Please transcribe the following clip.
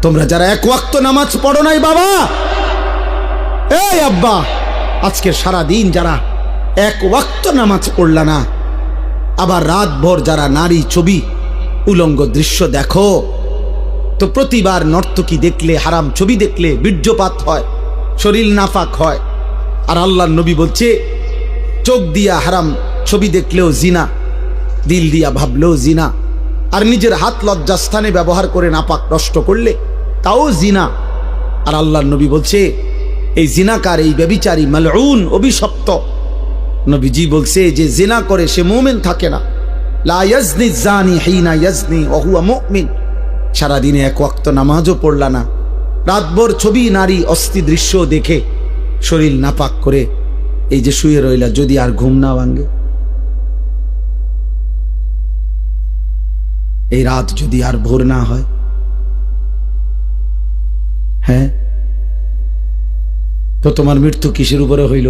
তোমরা যারা এক ওয়াক্ত নামাজ পড়ো নাই বাবা, এই আব্বা, আজকে সারা দিন যারা এক ওয়াক্ত নামাজ পড়লা না, আবার রাত ভর যারা নারী ছবি উলঙ্গ দৃশ্য দেখো, তো প্রতিবার নর্তকী দেখলে, হারাম ছবি দেখলে বীর্যপাত হয়, শরীর নাফাক হয়। আর আল্লাহর নবী বলছে চোখ দিয়া হারাম ছবি দেখলেও জিনা, দিল দিয়া ভাবলেও জিনা, আর নিজের হাত লজ্জাস্থানে ব্যবহার করে নাপাক নষ্ট করলে তাও জিনা। আর আল্লাহর নবী বলছে এই জিনাকার, এই ব্যভিচারী, মালউন, অভিশপ্ত। নবীজি বলছে যে জিনা করে সে মুমিন থাকে না। লা ইয়াজনি জানি হিনা ইয়াজনি ওয়া হুয়া মুমিন। সারাদিনে এক ওয়াক্ত নামাজও পড়লা না, রাতভর ছবি নারী অস্থি দৃশ্য দেখে শরীর নাপাক করে এই যে শুয়ে রইলা, যদি আর ঘুম না ভাঙে, এই রাত যদি আর ভোর না হয়, হ্যাঁ, তো তোমার মৃত্যু কিসের উপরে হইল?